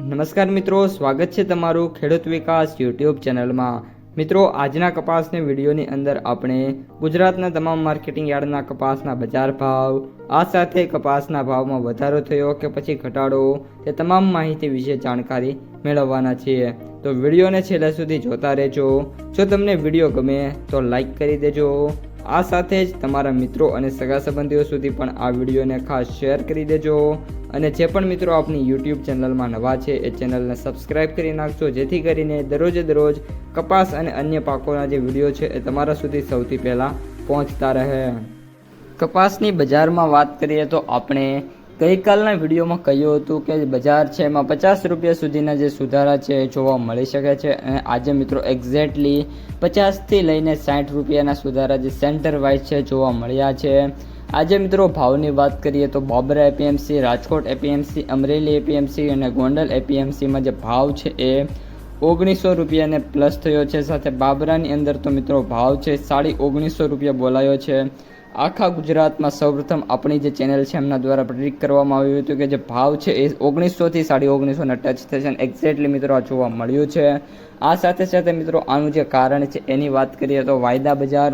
નમસ્કાર મિત્રો, સ્વાગત છે તમારું ખેડૂત વિકાસ યુટ્યુબ ચેનલમાં। મિત્રો, આજના કપાસની વિડીયોની અંદર આપણે ગુજરાતના તમામ માર્કેટિંગ યાર્ડના કપાસના બજાર ભાવ, આ સાથે કપાસના ભાવમાં વધારો થયો કે પછી ઘટાડો, તે તમામ માહિતી વિશે જાણકારી મેળવવાના છીએ। તો વિડીયોને છેલ્લે સુધી જોતા રહેજો। જો તમને વિડીયો ગમે તો લાઈક કરી દેજો। આ સાથે જ તમારા મિત્રો અને સગા સંબંધીઓ સુધી પણ આ વિડીયોને ખાસ શેર કરી દેજો। અને જે પણ મિત્રો આપણી યુટ્યુબ ચેનલમાં નવા છે એ ચેનલને સબસ્ક્રાઈબ કરી નાખજો, જેથી કરીને દરરોજ કપાસ અને અન્ય પાકોના જે વિડીયો છે એ તમારા સુધી સૌથી પહેલાં પહોંચતા રહે। કપાસની બજારમાં વાત કરીએ તો આપણે ગઈકાલના વિડીયોમાં કહ્યું હતું કે બજાર છે એમાં 50 રૂપિયા સુધીના જે સુધારા છે એ જોવા મળી શકે છે। અને આજે મિત્રો એક્ઝેક્ટલી 50થી લઈને 60 રૂપિયાના સુધારા જે સેન્ટર વાઇઝ છે જોવા મળ્યા છે। આજે મિત્રો ભાવની વાત કરીએ તો Babra APMC, Rajkot APMC, Amreli APMC અને ગોંડલ એપીએમસીમાં જે ભાવ છે એ 1900 રૂપિયાને પ્લસ થયો છે। સાથે બાબરાની અંદર તો મિત્રો ભાવ છે 1950 રૂપિયા બોલાયો છે। આખા ગુજરાતમાં સૌપ્રથમ આપણી જે ચેનલ છે એમના દ્વારા પ્રેડિક્ટ કરવામાં આવ્યું હતું કે જે ભાવ છે એ 1900થી 1950 ટચ થશે અને એક્ઝેક્ટલી મિત્રો આ જોવા મળ્યું છે। આ સાથે મિત્રો આનું જે કારણ છે એની વાત કરીએ તો વાયદા બજાર,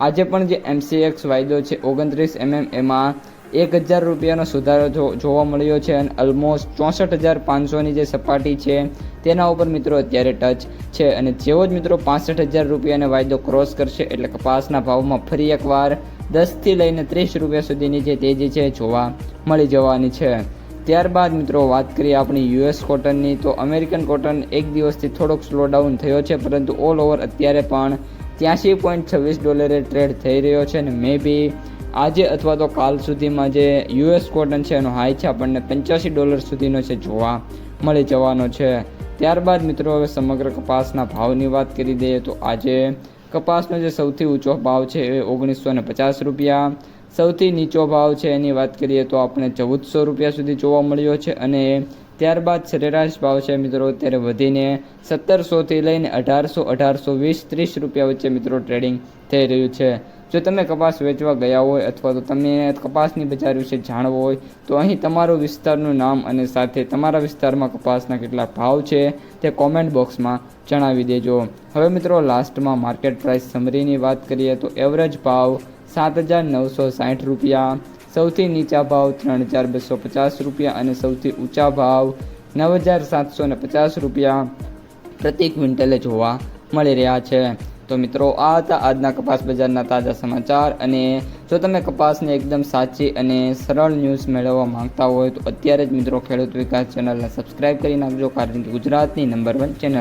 આજે પણ જે MCX વાયદો છે 29 mm એમાં 1000 રૂપિયાનો સુધારો જોવા મળ્યો છે અને ઓલમોસ્ટ 64,500ની જે સપાટી છે તેના ઉપર મિત્રો અત્યારે ટચ છે। અને જેવો જ મિત્રો 65,000 રૂપિયાનો વાયદો ક્રોસ કરશે એટલે કપાસના ભાવમાં ફરી એકવાર 10થી લઈને 30 રૂપિયા સુધીની જે તેજી છે જોવા મળી જવાની છે। ત્યારબાદ મિત્રો વાત કરીએ આપણી US કોટનની, તો અમેરિકન કોટન એક દિવસથી થોડોક સ્લો ડાઉન થયો છે, પરંતુ ઓલ ઓવર અત્યારે પણ $83.26 ટ્રેડ થઈ રહ્યો છે અને મે બી આજે અથવા તો કાલ સુધીમાં જે US કોટન છે એનો હાઈ છે આપણને $85 સુધીનો છે જોવા મળી જવાનો છે। ત્યારબાદ મિત્રો હવે સમગ્ર કપાસના ભાવની વાત કરી દઈએ તો આજે કપાસનો જે સૌથી ઊંચો ભાવ છે એ 1950 રૂપિયા, સૌથી નીચો ભાવ છે એની વાત કરીએ તો આપણે 1400 રૂપિયા સુધી જોવા મળ્યો છે। અને ત્યારબાદ સરેરાશ ભાવ છે મિત્રો અત્યારે વધીને 1700થી લઈને 1800, 1820, 30 રૂપિયા વચ્ચે મિત્રો ટ્રેડિંગ થઈ રહ્યું છે। જો તમે કપાસ વેચવા ગયા હોય અથવા તો તમે કપાસની બજાર વિશે જાણવો હોય તો અહીં તમારું વિસ્તારનું નામ અને સાથે તમારા વિસ્તારમાં કપાસના કેટલા ભાવ છે તે કોમેન્ટ બોક્સમાં જણાવી દેજો। હવે મિત્રો લાસ્ટમાં માર્કેટ પ્રાઇસ સમરીની વાત કરીએ તો એવરેજ ભાવ 7,960 રૂપિયા, સૌથી નીચા ભાવ 3,250 રૂપિયા અને સૌથી ઊંચા ભાવ 9,750 રૂપિયા પ્રતિ ક્વિન્ટલે જોવા મળી રહ્યા છે। તો મિત્રો આ હતા આજના કપાસ બજારના તાજા સમાચાર। અને જો તમે કપાસની એકદમ સાચી અને સરળ ન્યૂઝ મેળવવા માંગતા હોય તો અત્યારે જ મિત્રો ખેડૂત વિકાસ ચેનલને સબસ્ક્રાઈબ કરી નાખજો, કારણ કે ગુજરાતની નંબર 1 ચેનલ